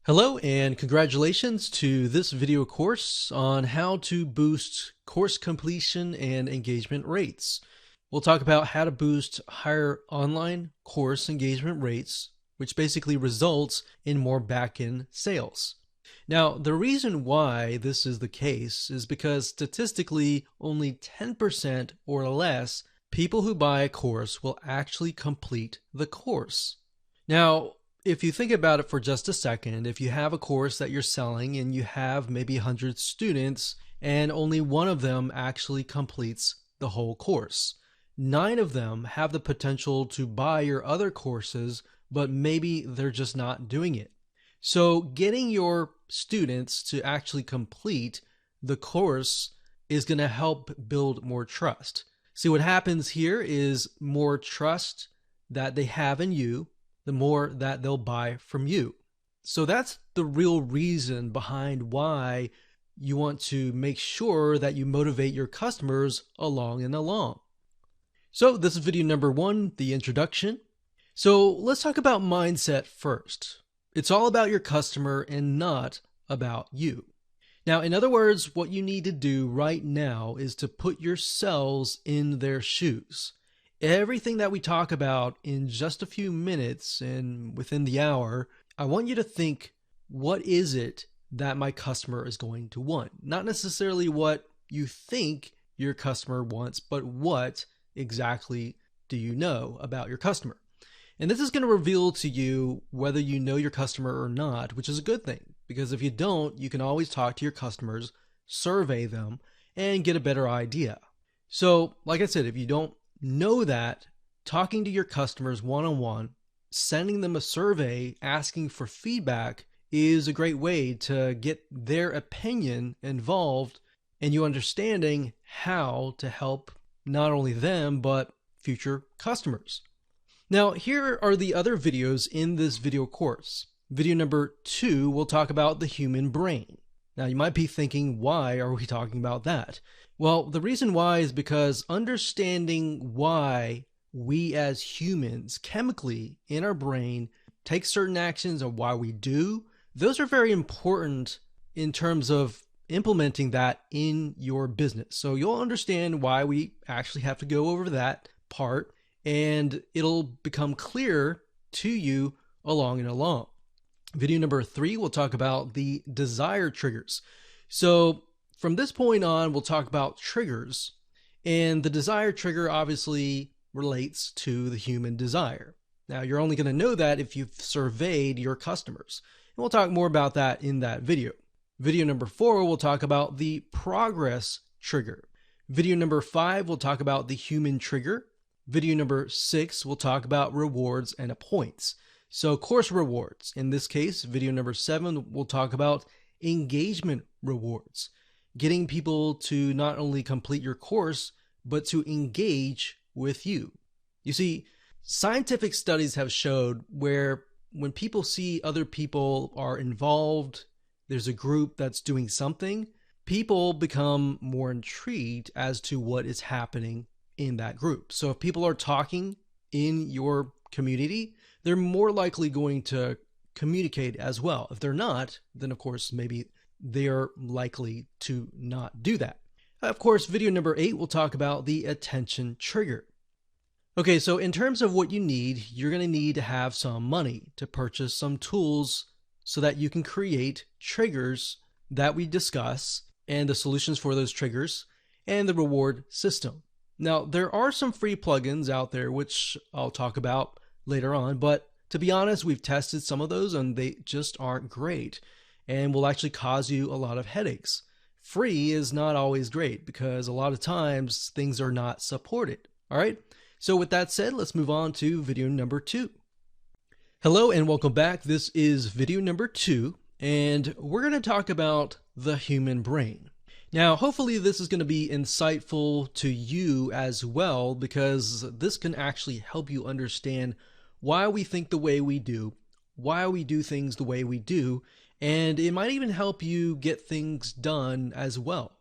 Hello and congratulations to this video course on how to boost course completion and engagement rates. We'll talk about how to boost higher online course engagement rates, which basically results in more back-end sales. Now, the reason why this is the case is because statistically only 10% or less people who buy a course will actually complete the course. Now, if you think about it for just a second, if you have a course that you're selling and you have maybe 100 students and only one of them actually completes the whole course, 9 of them have the potential to buy your other courses, but maybe they're just not doing it. So getting your students to actually complete the course is going to help build more trust. See, what happens here is more trust that they have in you, the more that they'll buy from you. So that's the real reason behind why you want to make sure that you motivate your customers along and along. So this is video number 1, the introduction. So let's talk about mindset first. It's all about your customer and not about you. Now, in other words, what you need to do right now is to put yourselves in their shoes. Everything that we talk about in just a few minutes and within the hour, I want you to think, what is it that my customer is going to want? Not necessarily what you think your customer wants, but what exactly do you know about your customer? And this is going to reveal to you whether you know your customer or not, which is a good thing, because if you don't, you can always talk to your customers, survey them, and get a better idea. So, like I said, if you don't know that, talking to your customers one-on-one, sending them a survey, asking for feedback is a great way to get their opinion involved and you understanding how to help not only them, but future customers. Now, here are the other videos in this video course. Video number 2 will talk about the human brain. Now, you might be thinking, why are we talking about that? Well, the reason why is because understanding why we as humans chemically in our brain take certain actions and why we do, those are very important in terms of implementing that in your business. So you'll understand why we actually have to go over that part, and it'll become clear to you along and along. Video number 3 will talk about the desire triggers. So from this point on, we'll talk about triggers, and the desire trigger obviously relates to the human desire. Now, you're only going to know that if you've surveyed your customers, and we'll talk more about that in that video. Video number 4 will talk about the progress trigger. Video number 5 will talk about the human trigger. Video number 6 will talk about rewards and points. So course rewards. In this case, video number 7 will talk about engagement rewards, getting people to not only complete your course, but to engage with you. You see, scientific studies have showed where when people see other people are involved, there's a group that's doing something, people become more intrigued as to what is happening in that group. So if people are talking in your community, they're more likely going to communicate as well. If they're not, then of course, maybe they're likely to not do that. Of course, video number 8 will talk about the attention trigger. Okay, so in terms of what you need, you're going to need to have some money to purchase some tools so that you can create triggers that we discuss and the solutions for those triggers and the reward system. Now, there are some free plugins out there, which I'll talk about later on, but to be honest, we've tested some of those and they just aren't great and will actually cause you a lot of headaches. Free is not always great because a lot of times things are not supported. All right. So with that said, let's move on to video number 2. Hello and welcome back. This is video number 2, and we're going to talk about the human brain. Now, hopefully this is going to be insightful to you as well, because this can actually help you understand why we think the way we do, why we do things the way we do, and it might even help you get things done as well.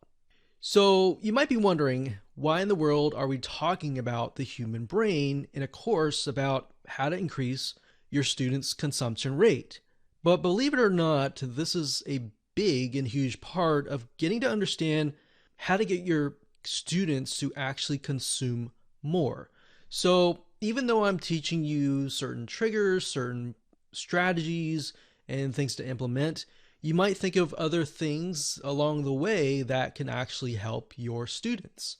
So you might be wondering, why in the world are we talking about the human brain in a course about how to increase your students' consumption rate? But believe it or not, this is a big and huge part of getting to understand how to get your students to actually consume more. So even though I'm teaching you certain triggers, certain strategies, and things to implement, you might think of other things along the way that can actually help your students.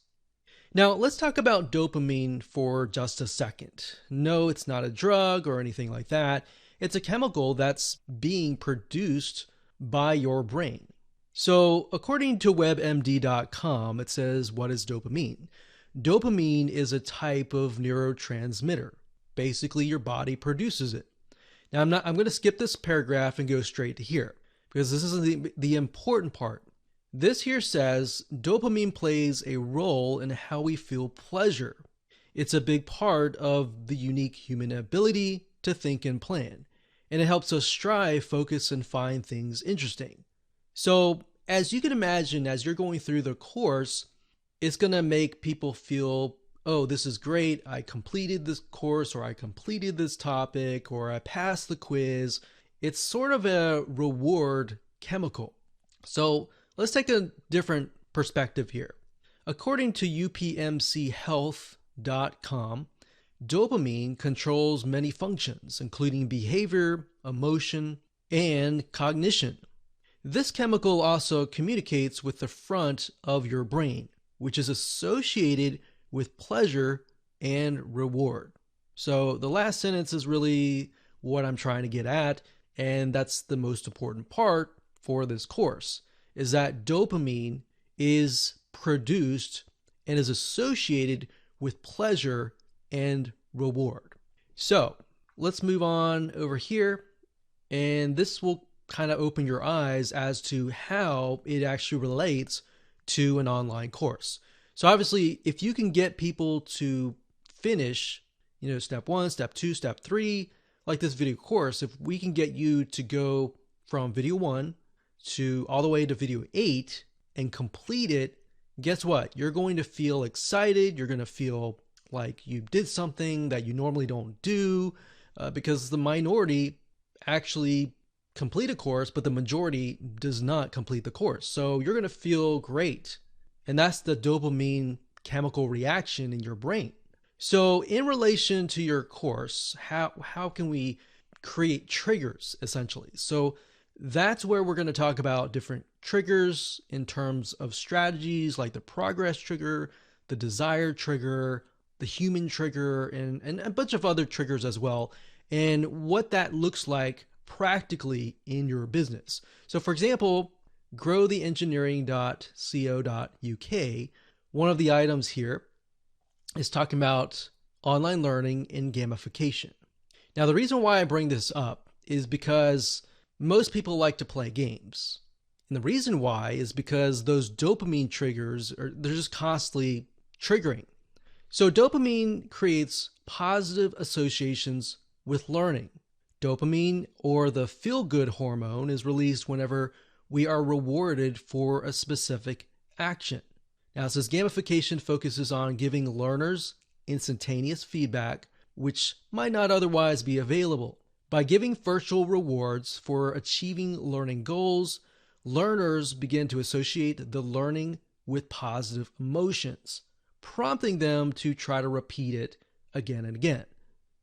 Now, let's talk about dopamine for just a second. No, it's not a drug or anything like that. It's a chemical that's being produced by your brain. So, according to WebMD.com, it says, what is dopamine? Dopamine is a type of neurotransmitter. Basically, your body produces it. Now, I'm going to skip this paragraph and go straight to here because this is the important part. This here says dopamine plays a role in how we feel pleasure. It's a big part of the unique human ability to think and plan, and it helps us strive, focus, and find things interesting. So, as you can imagine, as you're going through the course, it's going to make people feel, oh, this is great. I completed this course, or I completed this topic, or I passed the quiz. It's sort of a reward chemical. So, let's take a different perspective here. According to upmchealth.com, dopamine controls many functions, including behavior, emotion, and cognition. This chemical also communicates with the front of your brain, which is associated with pleasure and reward. So the last sentence is really what I'm trying to get at, and that's the most important part for this course, is that dopamine is produced and is associated with pleasure and reward. So let's move on over here, and this will kind of open your eyes as to how it actually relates to an online course. So obviously, if you can get people to finish, step 1, step 2, step 3, like this video course, if we can get you to go from video 1 to all the way to video 8 and complete it, guess what? You're going to feel excited. You're going to feel like you did something that you normally don't do, because the minority actually complete a course, but the majority does not complete the course. So you're going to feel great. And that's the dopamine chemical reaction in your brain. So in relation to your course, how can we create triggers essentially? So that's where we're going to talk about different triggers in terms of strategies like the progress trigger, the desire trigger, the human trigger, and a bunch of other triggers as well, and what that looks like practically in your business. So for example, growtheengineering.co.uk, one of the items here is talking about online learning and gamification. Now, the reason why I bring this up is because most people like to play games. And the reason why is because those dopamine triggers they're just constantly triggering. So dopamine creates positive associations with learning. Dopamine, or the feel-good hormone, is released whenever we are rewarded for a specific action. Now, it says gamification focuses on giving learners instantaneous feedback, which might not otherwise be available. By giving virtual rewards for achieving learning goals, learners begin to associate the learning with positive emotions, prompting them to try to repeat it again and again.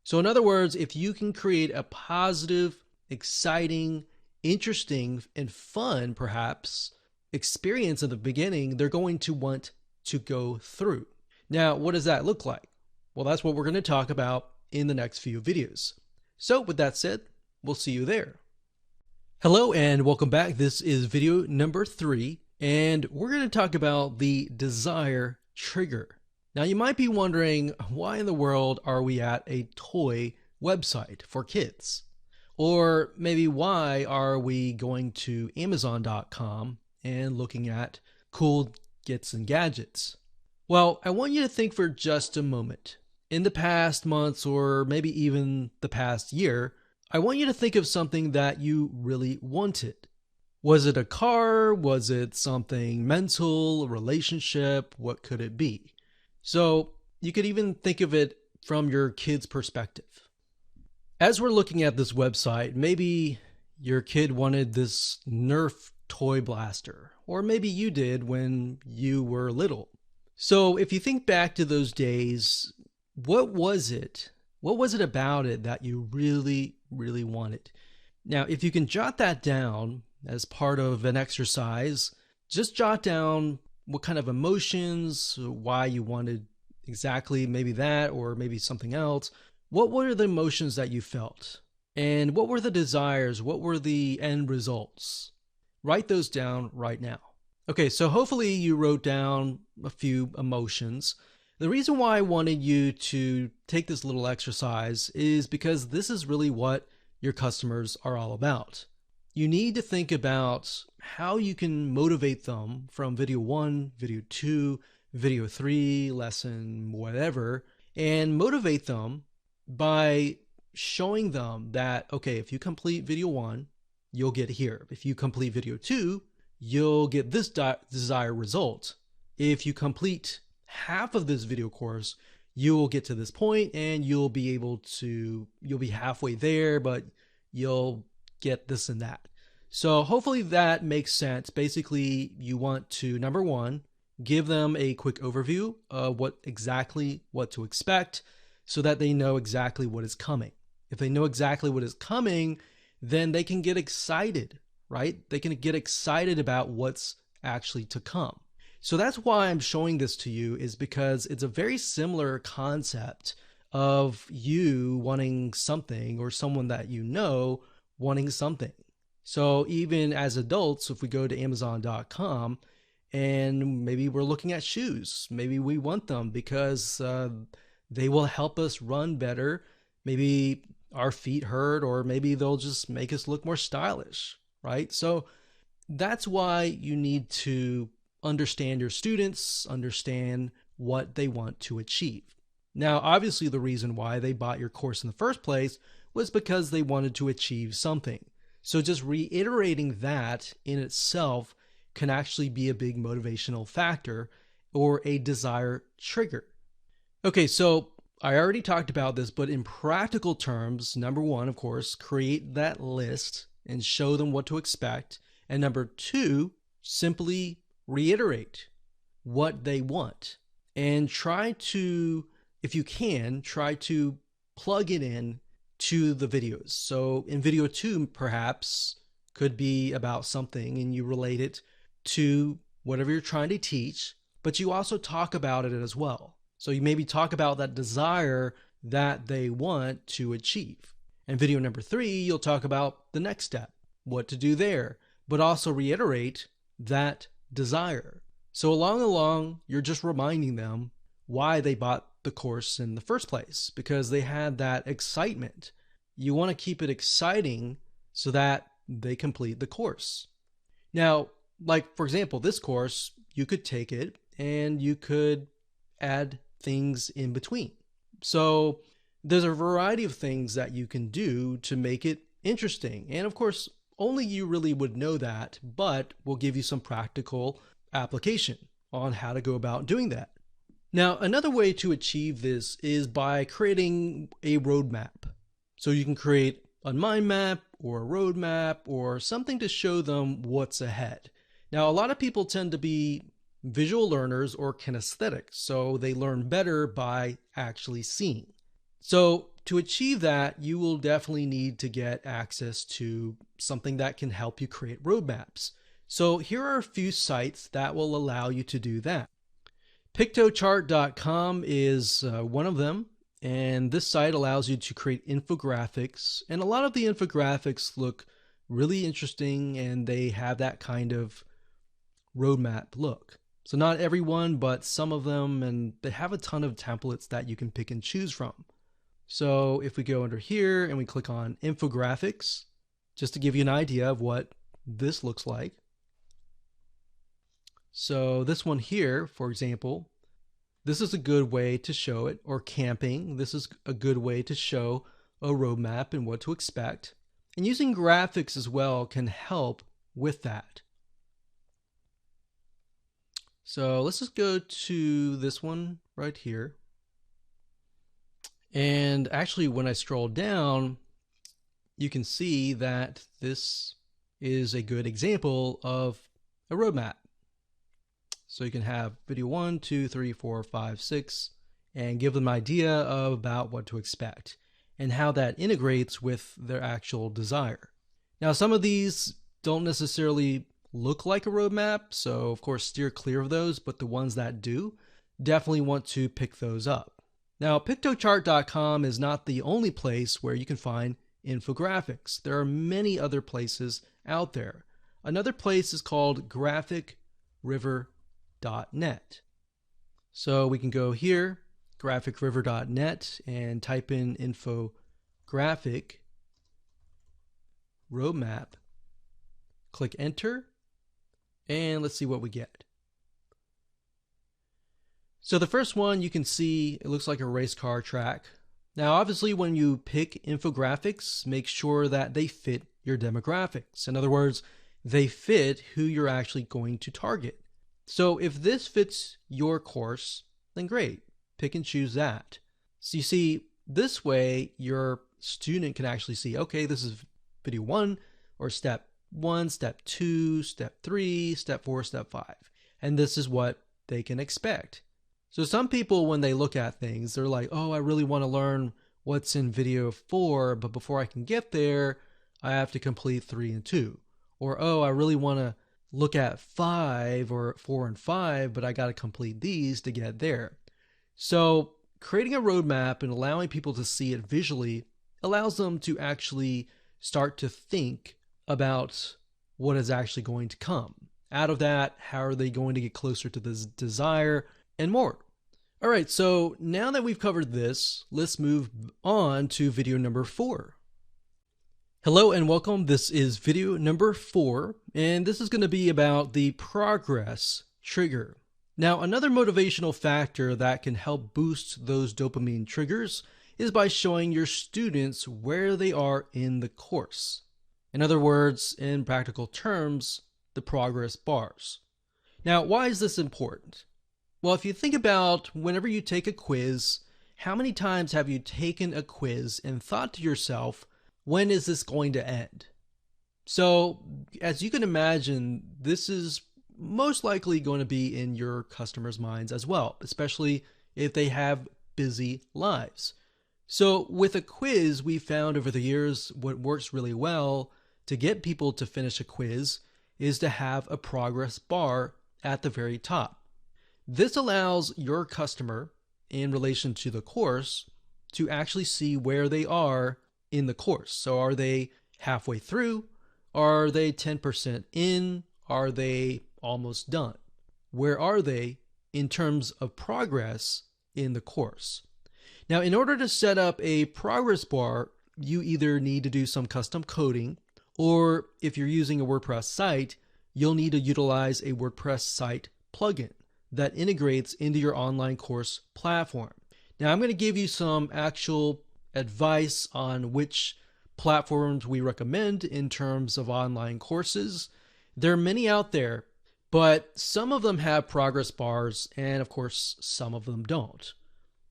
So in other words, if you can create a positive, exciting, interesting, and fun, perhaps, experience in the beginning, they're going to want to go through. Now, what does that look like? Well, that's what we're going to talk about in the next few videos. So with that said, we'll see you there. Hello and welcome back. This is video number 3, and we're going to talk about the desire trigger. Now, you might be wondering, why in the world are we at a toy website for kids? Or maybe why are we going to Amazon.com and looking at cool gets and gadgets? Well, I want you to think for just a moment. In the past months, or maybe even the past year, I want you to think of something that you really wanted. Was it a car? Was it something mental, a relationship? What could it be? So you could even think of it from your kid's perspective. As we're looking at this website, maybe your kid wanted this Nerf toy blaster, or maybe you did when you were little. So if you think back to those days, what was it? What was it about it that you really, really wanted? Now, if you can jot that down as part of an exercise, just jot down what kind of emotions, why you wanted exactly maybe that or maybe something else. What were the emotions that you felt? And what were the desires? What were the end results? Write those down right now. Okay, so hopefully you wrote down a few emotions. The reason why I wanted you to take this little exercise is because this is really what your customers are all about. You need to think about how you can motivate them from video 1, video 2, video 3, lesson whatever, and motivate them by showing them that, okay, if you complete video 1, you'll get here. If you complete video 2, you'll get this desired result. If you complete half of this video course, you will get to this point and you'll be halfway there, but you'll get this and that. So hopefully that makes sense. Basically, you want to, number one, give them a quick overview of what to expect so that they know exactly what is coming. If they know exactly what is coming, then they can get excited, right? They can get excited about what's actually to come. So that's why I'm showing this to you, is because it's a very similar concept of you wanting something or someone that you know wanting something. So even as adults, if we go to Amazon.com and maybe we're looking at shoes, maybe we want them because they will help us run better. Maybe our feet hurt, or maybe they'll just make us look more stylish, right? So that's why you need to understand your students, understand what they want to achieve. Now, obviously, the reason why they bought your course in the first place was because they wanted to achieve something. So just reiterating that in itself can actually be a big motivational factor or a desire trigger. Okay, so I already talked about this, but in practical terms, number one, of course, create that list and show them what to expect. And number two, simply reiterate what they want and try to, if you can, try to plug it in to the videos. So in video 2, perhaps could be about something and you relate it to whatever you're trying to teach, but you also talk about it as well. So you maybe talk about that desire that they want to achieve. In video number 3, you'll talk about the next step, what to do there, but also reiterate that desire. So along, you're just reminding them why they bought the course in the first place, because they had that excitement. You want to keep it exciting so that they complete the course. Now, like for example, this course, you could take it and you could add things in between. So there's a variety of things that you can do to make it interesting. And of course, only you really would know that, but we'll give you some practical application on how to go about doing that. Now, another way to achieve this is by creating a roadmap. So you can create a mind map or a roadmap or something to show them what's ahead. Now, a lot of people tend to be visual learners or kinesthetic, so they learn better by actually seeing. So to achieve that, you will definitely need to get access to something that can help you create roadmaps. So here are a few sites that will allow you to do that. Pictochart.com is one of them, and this site allows you to create infographics, and a lot of the infographics look really interesting and they have that kind of roadmap look. So not everyone, but some of them, and they have a ton of templates that you can pick and choose from. So if we go under here and we click on infographics, just to give you an idea of what this looks like. So this one here, for example, this is a good way to show it, or camping. This is a good way to show a roadmap and what to expect. And using graphics as well can help with that. So let's just go to this one right here. And actually, when I scroll down, you can see that this is a good example of a roadmap. So you can have video 1, 2, 3, 4, 5, 6, and give them an idea of about what to expect and how that integrates with their actual desire. Now, some of these don't necessarily look like a roadmap, so of course steer clear of those, but the ones that do, definitely want to pick those up. Now, Piktochart.com is not the only place where you can find infographics. There are many other places out there. Another place is called GraphicRiver.net. So we can go here, GraphicRiver.net, and type in infographic roadmap, click enter, and let's see what we get. So the first one, you can see it looks like a race car track. Now obviously when you pick infographics, make sure that they fit your demographics. In other words, they fit who you're actually going to target. So if this fits your course, then great, pick and choose that. So you see, this way your student can actually see, okay, this is video 1 or step 1, step 2, step 3, step 4, step 5. And this is what they can expect. So some people, when they look at things, they're like, oh, I really want to learn what's in video 4, but before I can get there, I have to complete 3 and 2. Or, oh, I really want to look at 5 or 4 and 5, but I got to complete these to get there. So creating a roadmap and allowing people to see it visually allows them to actually start to think about what is actually going to come. Out of that, how are they going to get closer to this desire, and more. All right, so now that we've covered this, let's move on to video number 4. Hello and welcome. This is video number 4, and this is going to be about the progress trigger. Now, another motivational factor that can help boost those dopamine triggers is by showing your students where they are in the course. In other words, in practical terms, the progress bars. Now, why is this important? Well, if you think about whenever you take a quiz, how many times have you taken a quiz and thought to yourself, when is this going to end? So, as you can imagine, this is most likely going to be in your customers' minds as well, especially if they have busy lives. So with a quiz, we found over the years what works really well to get people to finish a quiz is to have a progress bar at the very top. This allows your customer, in relation to the course, to actually see where they are in the course. So are they halfway through? Are they 10% in? Are they almost done? Where are they in terms of progress in the course? Now, in order to set up a progress bar, you either need to do some custom coding, or if you're using a WordPress site, you'll need to utilize a WordPress site plugin that integrates into your online course platform. Now, I'm going to give you some actual advice on which platforms we recommend in terms of online courses. There are many out there, but some of them have progress bars, and of course, some of them don't.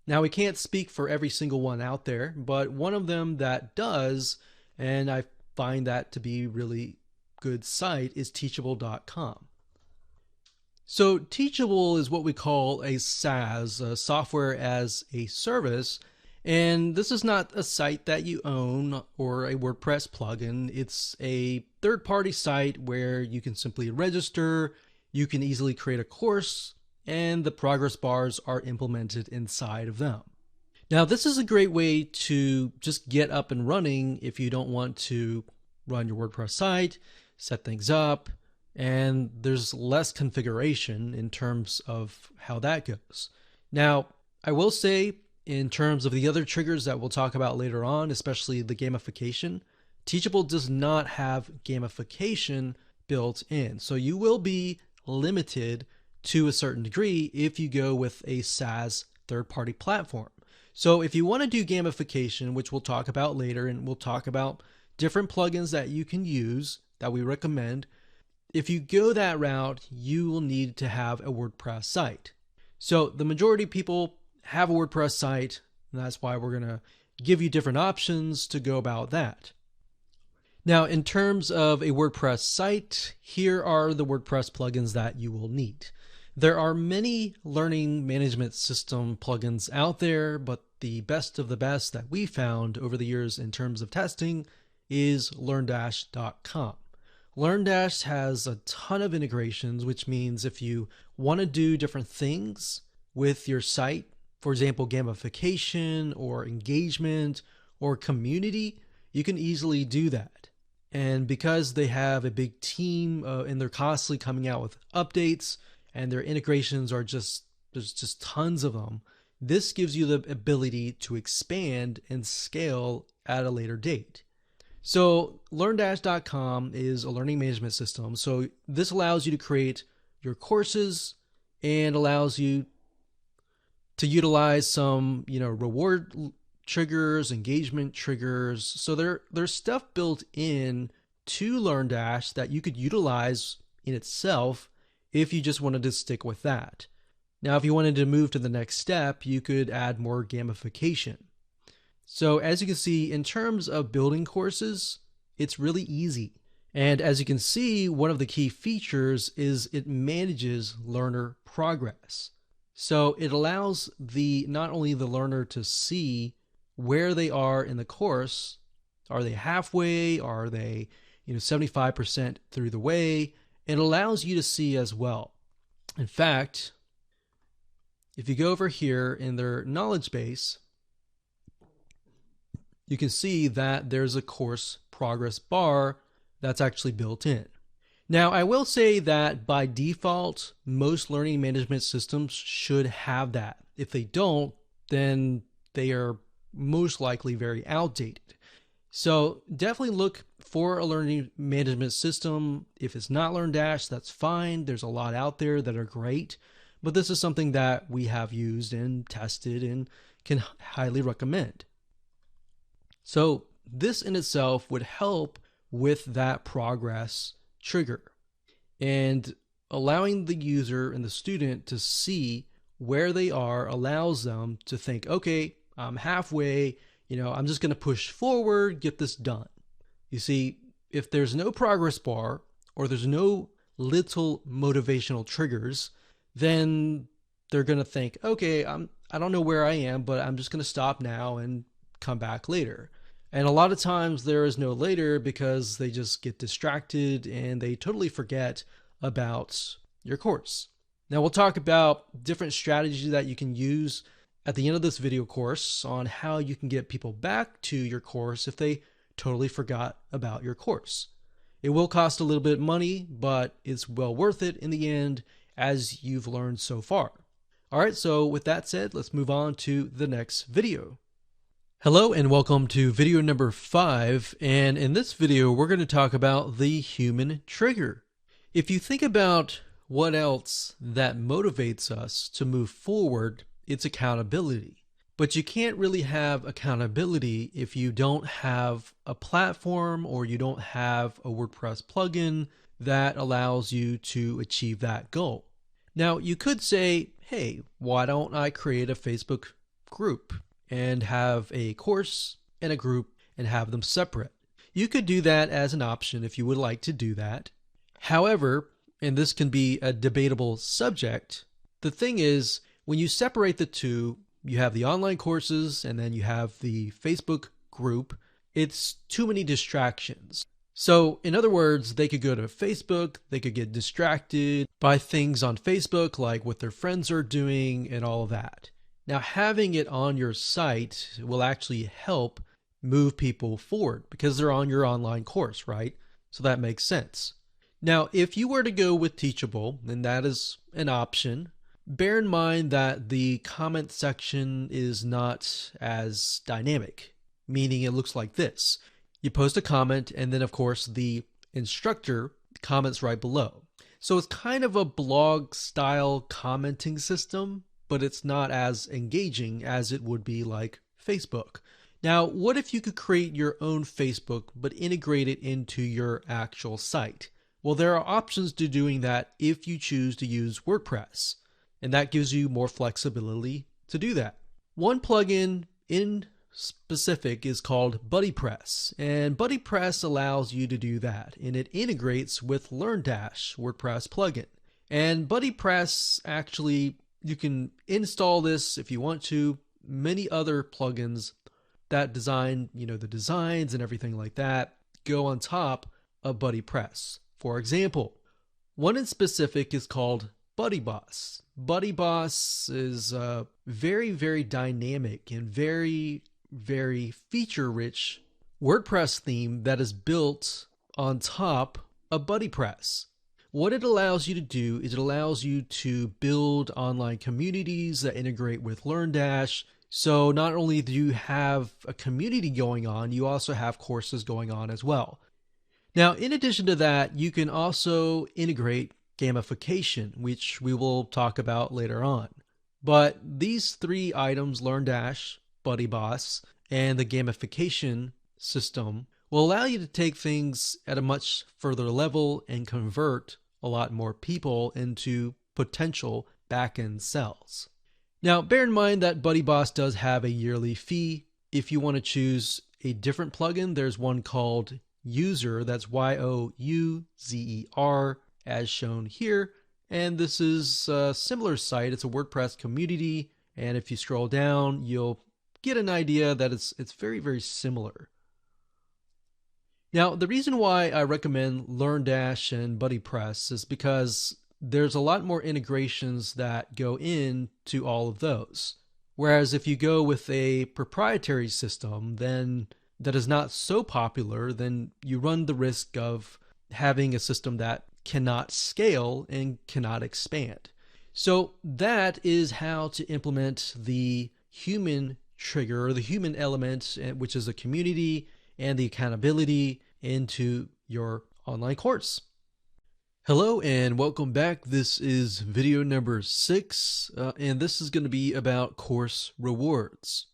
Now, we can't speak for every single one out there, but one of them that does, and I find that to be really good site, is Teachable.com. So Teachable is what we call a SaaS, a software as a service, and this is not a site that you own or a WordPress plugin. It's a third-party site where you can simply register, you can easily create a course, and the progress bars are implemented inside of them. Now, this is a great way to just get up and running if you don't want to run your WordPress site, set things up, and there's less configuration in terms of how that goes. Now, I will say, in terms of the other triggers that we'll talk about later on, especially the gamification, Teachable does not have gamification built in. So you will be limited to a certain degree if you go with a SaaS third-party platform. So if you want to do gamification, which we'll talk about later, and we'll talk about different plugins that you can use that we recommend, if you go that route, you will need to have a WordPress site. So the majority of people have a WordPress site, and that's why we're going to give you different options to go about that. Now, in terms of a WordPress site, here are the WordPress plugins that you will need. There are many learning management system plugins out there, but the best of the best that we found over the years in terms of testing is LearnDash.com. LearnDash has a ton of integrations, which means if you want to do different things with your site, for example, gamification or engagement or community, you can easily do that. And because they have a big team and they're constantly coming out with updates and their integrations are there's just tons of them, this gives you the ability to expand and scale at a later date. So LearnDash.com is a learning management system. So this allows you to create your courses and allows you to utilize some, reward triggers, engagement triggers. So there's stuff built in to LearnDash that you could utilize in itself if you just wanted to stick with that. Now, if you wanted to move to the next step, you could add more gamification. So as you can see, in terms of building courses, it's really easy. And as you can see, one of the key features is it manages learner progress. So it allows not only the learner to see where they are in the course. Are they halfway? Are they 75% through the way? It allows you to see as well. In fact, if you go over here in their knowledge base, you can see that there's a course progress bar that's actually built in. Now, I will say that by default, most learning management systems should have that. If they don't, then they are most likely very outdated. So definitely look for a learning management system. If it's not LearnDash, that's fine. There's a lot out there that are great, but this is something that we have used and tested and can highly recommend. So this in itself would help with that progress trigger and allowing the user and the student to see where they are allows them to think, okay, I'm halfway, I'm just going to push forward, get this done. You see, if there's no progress bar or there's no little motivational triggers, then they're going to think, okay, I don't know where I am, but I'm just going to stop now and come back later. And a lot of times there is no later because they just get distracted and they totally forget about your course. Now we'll talk about different strategies that you can use at the end of this video course on how you can get people back to your course if they totally forgot about your course. It will cost a little bit of money, but it's well worth it in the end as you've learned so far. All right, so with that said, let's move on to the next video. Hello and welcome to video number 5, and in this video we're going to talk about the human trigger. If you think about what else that motivates us to move forward, it's accountability. But you can't really have accountability if you don't have a platform or you don't have a WordPress plugin that allows you to achieve that goal. Now, you could say, hey, why don't I create a Facebook group and have a course and a group and have them separate? You could do that as an option if you would like to do that. However, and this can be a debatable subject, the thing is, when you separate the two, you have the online courses and then you have the Facebook group. It's too many distractions. So in other words, they could go to Facebook, they could get distracted by things on Facebook like what their friends are doing and all of that. Now having it on your site will actually help move people forward because they're on your online course, right? So that makes sense. Now if you were to go with Teachable, then that is an option. Bear in mind that the comment section is not as dynamic, meaning it looks like this. You post a comment and then of course the instructor comments right below. So it's kind of a blog style commenting system, but it's not as engaging as it would be like Facebook. Now, what if you could create your own Facebook but integrate it into your actual site? Well, there are options to doing that if you choose to use WordPress. And that gives you more flexibility to do that. One plugin in specific is called BuddyPress, and BuddyPress allows you to do that, and it integrates with LearnDash WordPress plugin. And BuddyPress, actually, you can install this if you want to. Many other plugins that design, the designs and everything like that go on top of BuddyPress. For example, one in specific is called BuddyBoss. BuddyBoss is very, very dynamic and very, very feature-rich WordPress theme that is built on top of BuddyPress. What it allows you to do is it allows you to build online communities that integrate with LearnDash. So not only do you have a community going on, you also have courses going on as well. Now, in addition to that, you can also integrate gamification, which we will talk about later on. But these three items, LearnDash, BuddyBoss, and the gamification system, will allow you to take things at a much further level and convert a lot more people into potential back-end sales. Now, bear in mind that BuddyBoss does have a yearly fee. If you want to choose a different plugin, there's one called Youzer, that's Youzer, as shown here. And this is a similar site. It's a WordPress community. And if you scroll down, you'll get an idea that it's very, very similar. Now, the reason why I recommend LearnDash and BuddyPress is because there's a lot more integrations that go into all of those. Whereas if you go with a proprietary system, then that is not so popular, then you run the risk of having a system that cannot scale and cannot expand. So that is how to implement the human trigger, or the human element, which is a community and the accountability, into your online course. Hello and welcome back. This is video number 6, and this is going to be about course rewards.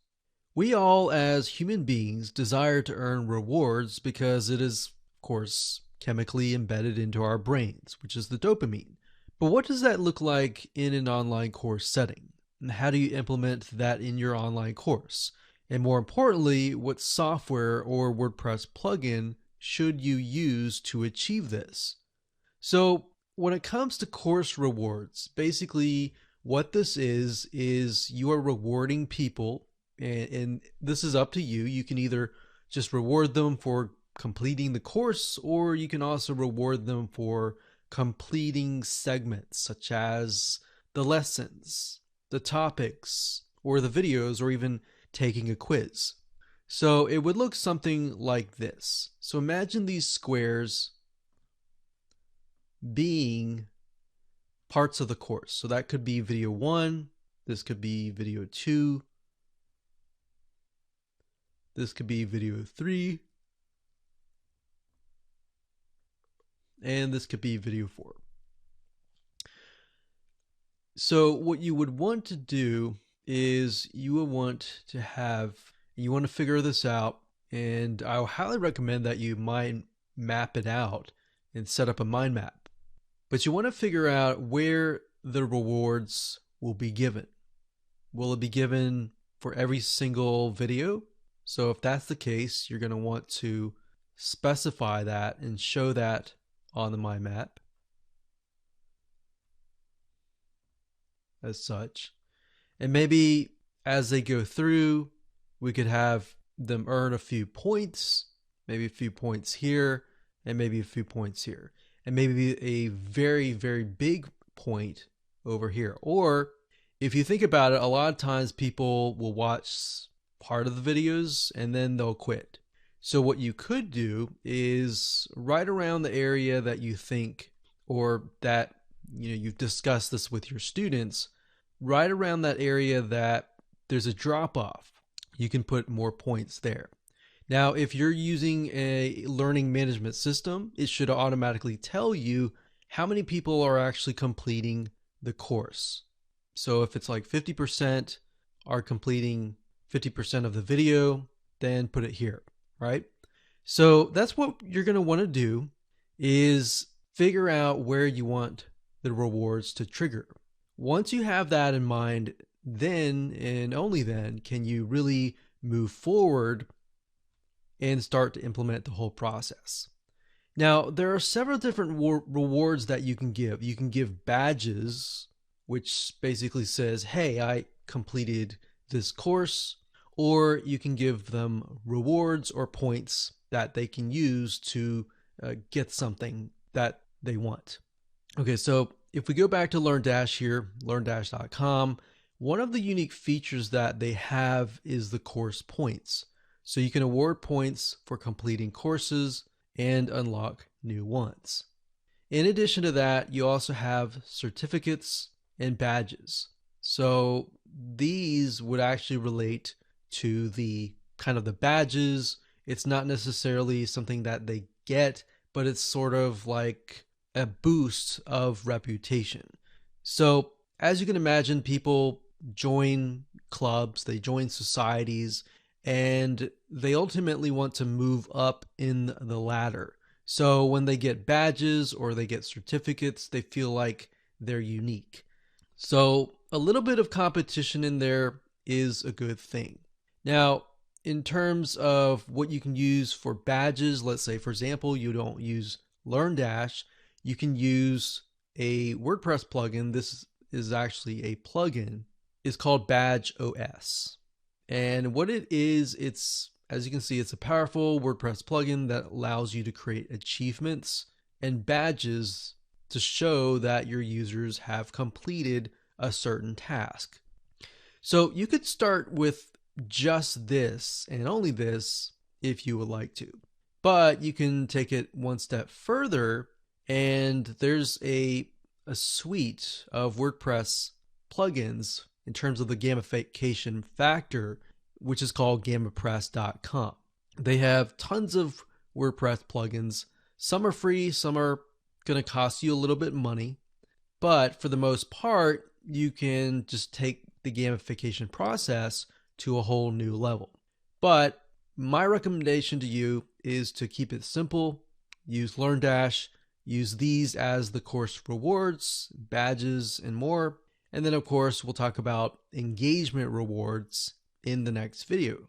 We all, as human beings, desire to earn rewards because it is, of course, chemically embedded into our brains, which is the dopamine. But what does that look like in an online course setting? And how do you implement that in your online course? And more importantly, what software or WordPress plugin should you use to achieve this? So when it comes to course rewards, basically what this is you are rewarding people, and this is up to you. You can either just reward them for completing the course, or you can also reward them for completing segments such as the lessons, the topics, or the videos, or even taking a quiz. So it would look something like this. So imagine these squares being parts of the course. So that could be video 1, this could be video 2, this could be video 3, and this could be video 4. So what you would want to do is you want to figure this out, and I highly recommend that you mind map it out and set up a mind map. But you want to figure out where the rewards will be given. Will it be given for every single video? So if that's the case, you're going to want to specify that and show that on the mind map as such. And maybe as they go through, we could have them earn a few points, maybe a few points here, and maybe a few points here, and maybe a very, very big point over here. Or if you think about it, a lot of times people will watch part of the videos and then they'll quit. So what you could do is right around the area that you think, or that you've discussed this with your students, right around that area that there's a drop off, you can put more points there. Now, if you're using a learning management system, it should automatically tell you how many people are actually completing the course. So if it's like 50% are completing 50% of the video, then put it here, right? So that's what you're going to want to do, is figure out where you want the rewards to trigger. Once you have that in mind, then and only then can you really move forward and start to implement the whole process. Now, there are several different rewards that you can give. You can give badges, which basically says, hey, I completed this course, or you can give them rewards or points that they can use to get something that they want. Okay, so if we go back to LearnDash here, learndash.com, one of the unique features that they have is the course points. So you can award points for completing courses and unlock new ones. In addition to that, you also have certificates and badges. So these would actually relate to the kind of the badges. It's not necessarily something that they get, but it's sort of like a boost of reputation. So as you can imagine, people join clubs, they join societies, and they ultimately want to move up in the ladder. So when they get badges or they get certificates, they feel like they're unique. So a little bit of competition in there is a good thing. Now, in terms of what you can use for badges, let's say, for example, you don't use LearnDash, you can use a WordPress plugin. This is actually a plugin. It's called Badge OS. And what it is, it's, as you can see, it's a powerful WordPress plugin that allows you to create achievements and badges to show that your users have completed a certain task. So you could start with just this and only this if you would like to, but you can take it one step further, and there's a suite of WordPress plugins in terms of the gamification factor, which is called gamipress.com. They have tons of WordPress plugins. Some are free, some are going to cost you a little bit of money, but for the most part, you can just take the gamification process to a whole new level. But my recommendation to you is to keep it simple. Use LearnDash, use these as the course rewards, badges, and more. And then, of course, we'll talk about engagement rewards in the next video.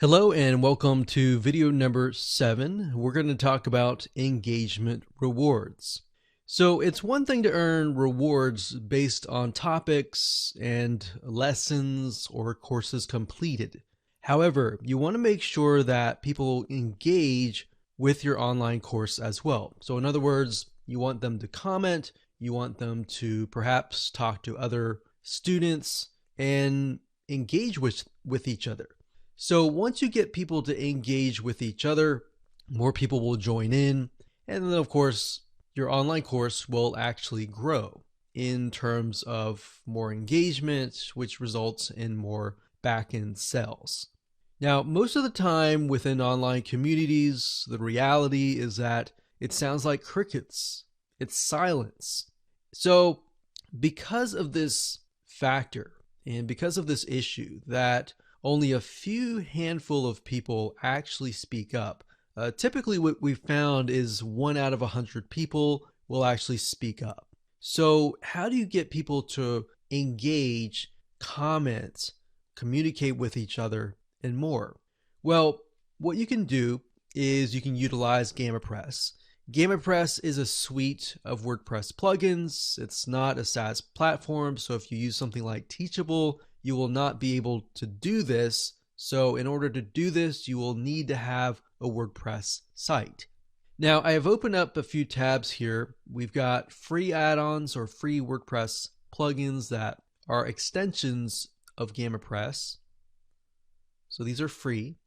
Hello and welcome to video number 7. We're going to talk about engagement rewards. So it's one thing to earn rewards based on topics and lessons or courses completed. However, you want to make sure that people engage with your online course as well. So in other words, you want them to comment, you want them to perhaps talk to other students and engage with each other. So once you get people to engage with each other, more people will join in, and then of course your online course will actually grow in terms of more engagement, which results in more back-end sales. Now, most of the time within online communities, the reality is that it sounds like crickets. It's silence. So because of this factor and because of this issue that only a few handful of people actually speak up, typically what we've found is 1 out of 100 people will actually speak up. So how do you get people to engage, comment, communicate with each other, and more? Well, what you can do is you can utilize GamiPress. GamiPress is a suite of WordPress plugins. It's not a SaaS platform, so if you use something like Teachable, you will not be able to do this. So in order to do this, you will need to have a WordPress site. Now, I have opened up a few tabs here. We've got free add-ons or free WordPress plugins that are extensions of GamiPress. So these are free.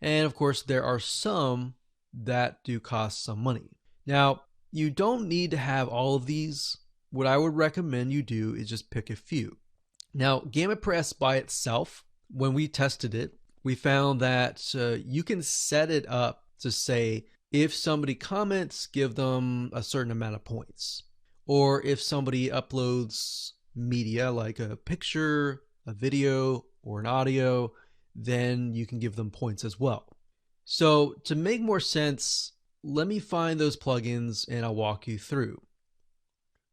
And of course, there are some that do cost some money. Now, you don't need to have all of these. What I would recommend you do is just pick a few. Now, GamiPress by itself, when we tested it, we found that you can set it up to say, if somebody comments, give them a certain amount of points. Or if somebody uploads media like a picture, a video, or an audio, then you can give them points as well. So to make more sense, let me find those plugins and I'll walk you through.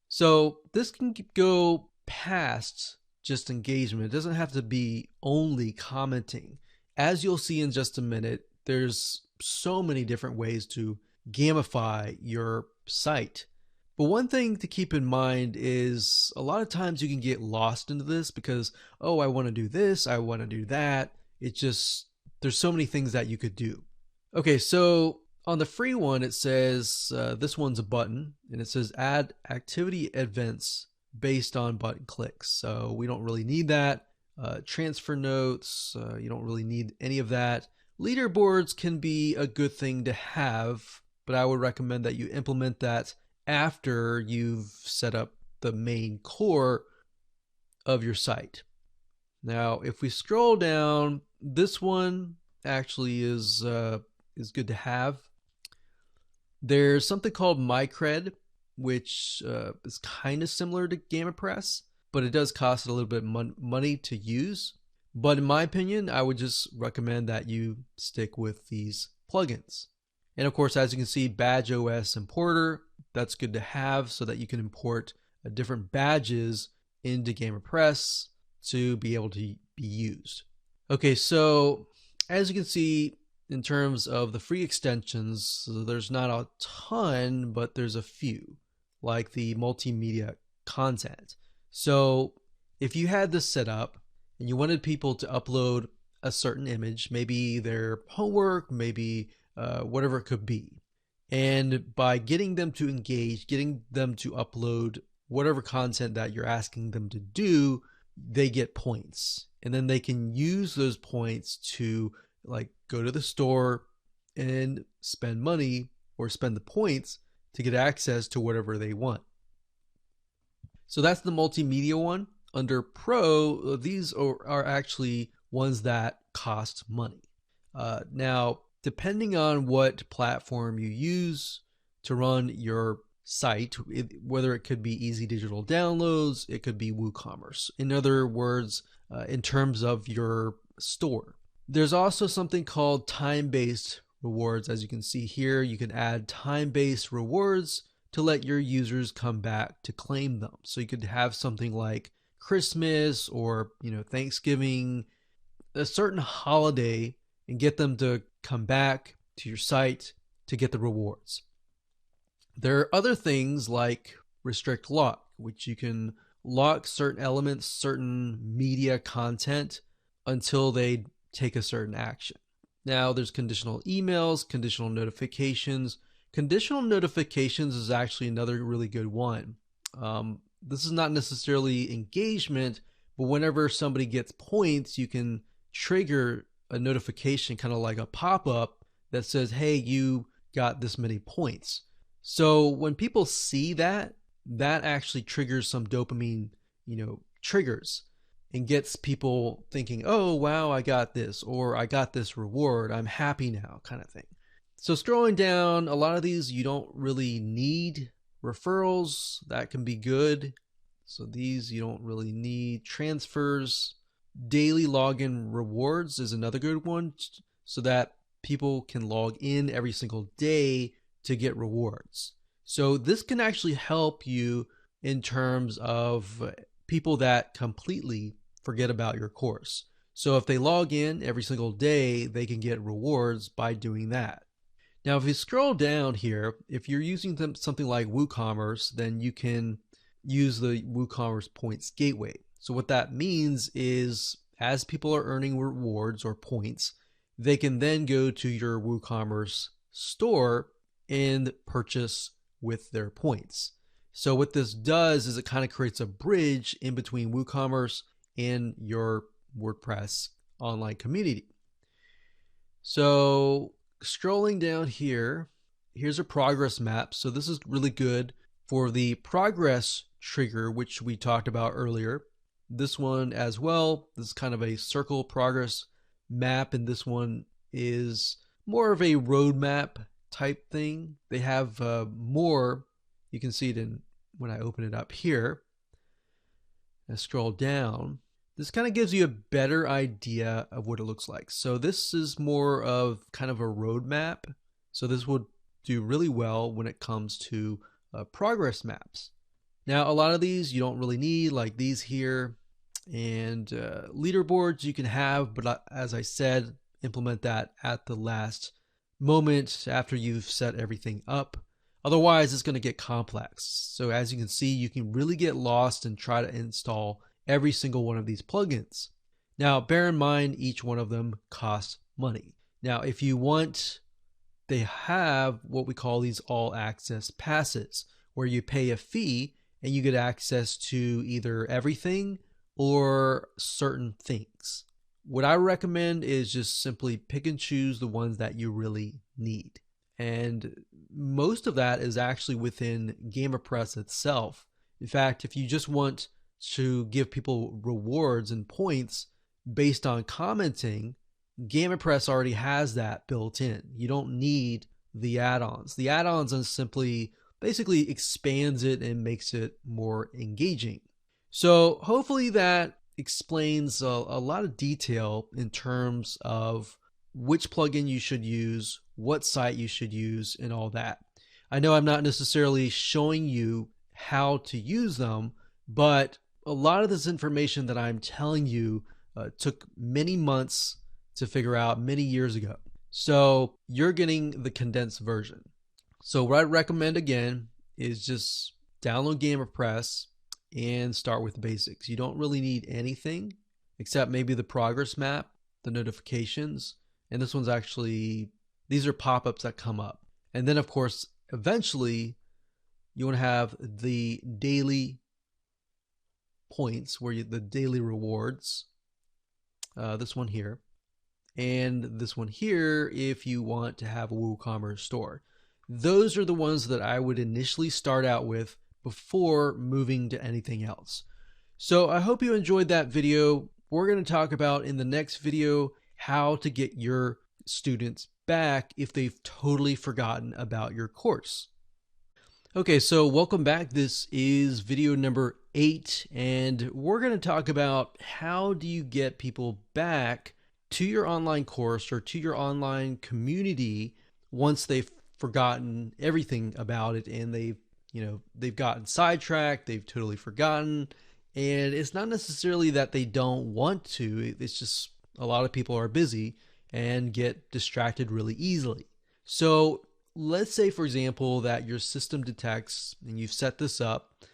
So this can go past just engagement. It doesn't have to be only commenting. As you'll see in just a minute, there's so many different ways to gamify your site. But one thing to keep in mind is a lot of times you can get lost into this because, oh, I want to do this, I want to do that. It just, there's so many things that you could do. Okay, so on the free one, it says this one's a button and it says add activity events based on button clicks. So we don't really need that. Transfer notes, you don't really need any of that. Leaderboards can be a good thing to have, but I would recommend that you implement that after you've set up the main core of your site. Now, if we scroll down, this one actually is good to have. There's something called MyCred, which is kind of similar to GamaPress, but it does cost a little bit money to use. But in my opinion, I would just recommend that you stick with these plugins. And of course, as you can see, BadgeOS Importer, that's good to have so that you can import different badges into GamaPress to be able to be used. Okay, so as you can see, in terms of the free extensions, so there's not a ton, but there's a few, like the multimedia content. So if you had this set up and you wanted people to upload a certain image, maybe their homework, maybe whatever it could be, and by getting them to engage, getting them to upload whatever content that you're asking them to do, they get points. And then they can use those points to like go to the store and spend money or spend the points to get access to whatever they want. So that's the multimedia one. Under Pro, these are actually ones that cost money. Now, depending on what platform you use to run your site, whether it could be Easy Digital Downloads, it could be WooCommerce. In other words, in terms of your store. There's also something called time-based rewards. As you can see here, you can add time-based rewards to let your users come back to claim them. So you could have something like Christmas or Thanksgiving, a certain holiday, and get them to come back to your site to get the rewards. There are other things like restrict lock, which you can lock certain elements, certain media content until they take a certain action. Now there's conditional emails, conditional notifications. Conditional notifications is actually another really good one. This is not necessarily engagement, but whenever somebody gets points, you can trigger a notification, kind of like a pop-up that says, hey, you got this many points. So when people see that, that actually triggers some dopamine, triggers, and gets people thinking, oh, wow, I got this, or I got this reward, I'm happy now, kind of thing. So scrolling down, a lot of these you don't really need. Referrals, that can be good. So these you don't really need. Transfers, daily login rewards is another good one, so that people can log in every single day to get rewards. So this can actually help you in terms of people that completely forget about your course. So if they log in every single day, they can get rewards by doing that. Now, if you scroll down here, if you're using something like WooCommerce, then you can use the WooCommerce Points Gateway. So what that means is as people are earning rewards or points, they can then go to your WooCommerce store and purchase with their points. So what this does is it kind of creates a bridge in between WooCommerce and your WordPress online community. So scrolling down here, here's a progress map. So this is really good for the progress trigger, which we talked about earlier. This one as well, this is kind of a circle progress map, and this one is more of a roadmap type thing. They have more, you can see it in when I open it up here. I scroll down. This kind of gives you a better idea of what it looks like. So this is more of kind of a roadmap. So this would do really well when it comes to progress maps. Now, a lot of these you don't really need, like these here, and leaderboards you can have, but as I said, implement that at the last moment after you've set everything up. Otherwise, it's going to get complex. So as you can see, you can really get lost and try to install every single one of these plugins. Now, bear in mind, each one of them costs money. Now, if you want, they have what we call these all access passes, where you pay a fee and you get access to either everything or certain things. What I recommend is just simply pick and choose the ones that you really need. And most of that is actually within GamerPress itself. In fact, if you just want to give people rewards and points based on commenting, GamerPress already has that built in. You don't need the add-ons. The add-ons simply basically expands it and makes it more engaging. So hopefully that explains a lot of detail in terms of which plugin you should use, what site you should use, and all that. I know I'm not necessarily showing you how to use them, but a lot of this information that I'm telling you took many months to figure out many years ago. So you're getting the condensed version. So what I'd recommend again is just download GamerPress and start with the basics. You don't really need anything except maybe the progress map, the notifications, and this one's actually, these are pop-ups that come up. And then of course, eventually you want to have the daily points where the daily rewards, this one here, and this one here if you want to have a WooCommerce store. Those are the ones that I would initially start out with before moving to anything else. So I hope you enjoyed that video. We're going to talk about in the next video how to get your students back if they've totally forgotten about your course. Okay, so welcome back. This is video number 8, and we're going to talk about how do you get people back to your online course or to your online community once they've forgotten everything about it and they've gotten sidetracked, they've totally forgotten. And it's not necessarily that they don't want to, it's just a lot of people are busy and get distracted really easily. So let's say, for example, that your system detects, and you've set this up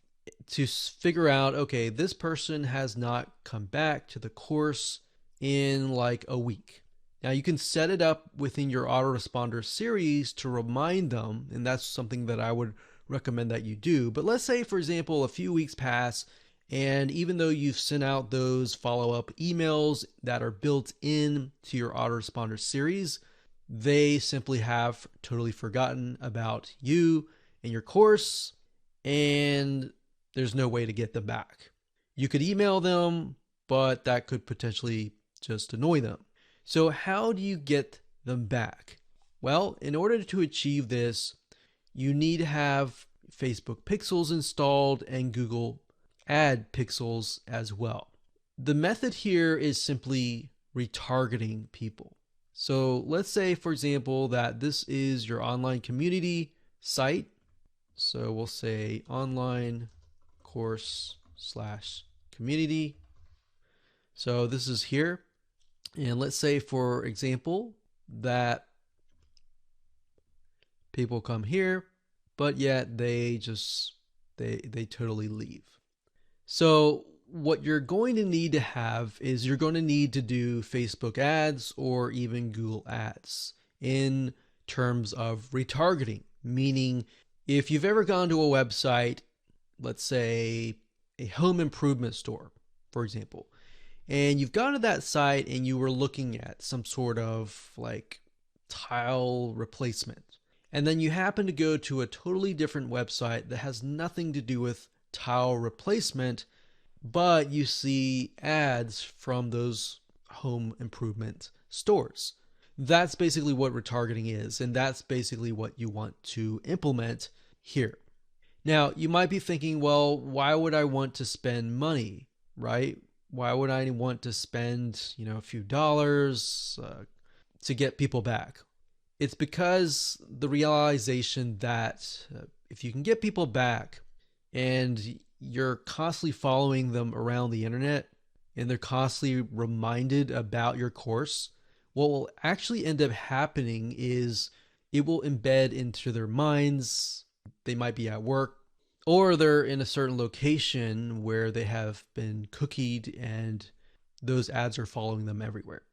to figure out, okay, this person has not come back to the course in like a week. Now you can set it up within your autoresponder series to remind them, and that's something that I would recommend that you do. But let's say, for example, a few weeks pass, and even though you've sent out those follow-up emails that are built in to your autoresponder series, they simply have totally forgotten about you and your course, and there's no way to get them back. You could email them, but that could potentially just annoy them. So how do you get them back? Well, in order to achieve this, you need to have Facebook Pixels installed and Google Ad Pixels as well. The method here is simply retargeting people. So let's say, for example, that this is your online community site. So we'll say online course / community. So this is here. And let's say, for example, that people come here, but yet they totally leave. So what you're going to need to have is you're going to need to do Facebook ads or even Google ads in terms of retargeting, meaning if you've ever gone to a website, let's say a home improvement store, for example, and you've gone to that site and you were looking at some sort of like tile replacement, and then you happen to go to a totally different website that has nothing to do with tile replacement, but you see ads from those home improvement stores. That's basically what retargeting is, and that's basically what you want to implement here. Now, you might be thinking, well, why would I want to spend money, right? Why would I want to spend, a few dollars to get people back? It's because the realization that if you can get people back and you're constantly following them around the internet and they're constantly reminded about your course, what will actually end up happening is it will embed into their minds. They might be at work, or they're in a certain location where they have been cookied and those ads are following them everywhere.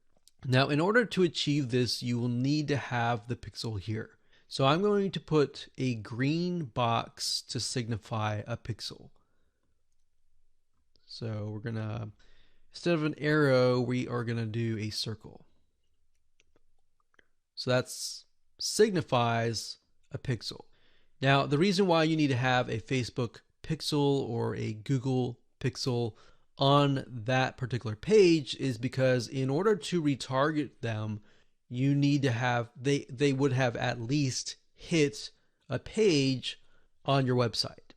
Now, in order to achieve this, you will need to have the pixel here. So I'm going to put a green box to signify a pixel. So we're gonna, instead of an arrow, we are gonna do a circle. So that signifies a pixel. Now, the reason why you need to have a Facebook pixel or a Google pixel on that particular page is because in order to retarget them, you need to have, they would have at least hit a page on your website.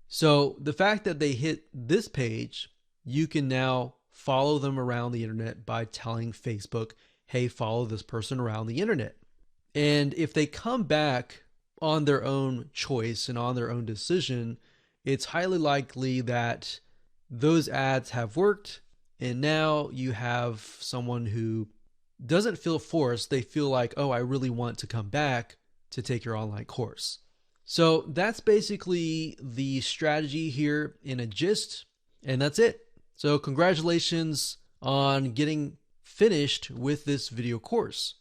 So the fact that they hit this page, you can now follow them around the internet by telling Facebook, hey, follow this person around the internet. And if they come back on their own choice and on their own decision, it's highly likely that those ads have worked. And now you have someone who doesn't feel forced. They feel like, oh, I really want to come back to take your online course. So that's basically the strategy here in a gist, and that's it. So congratulations on getting finished with this video course.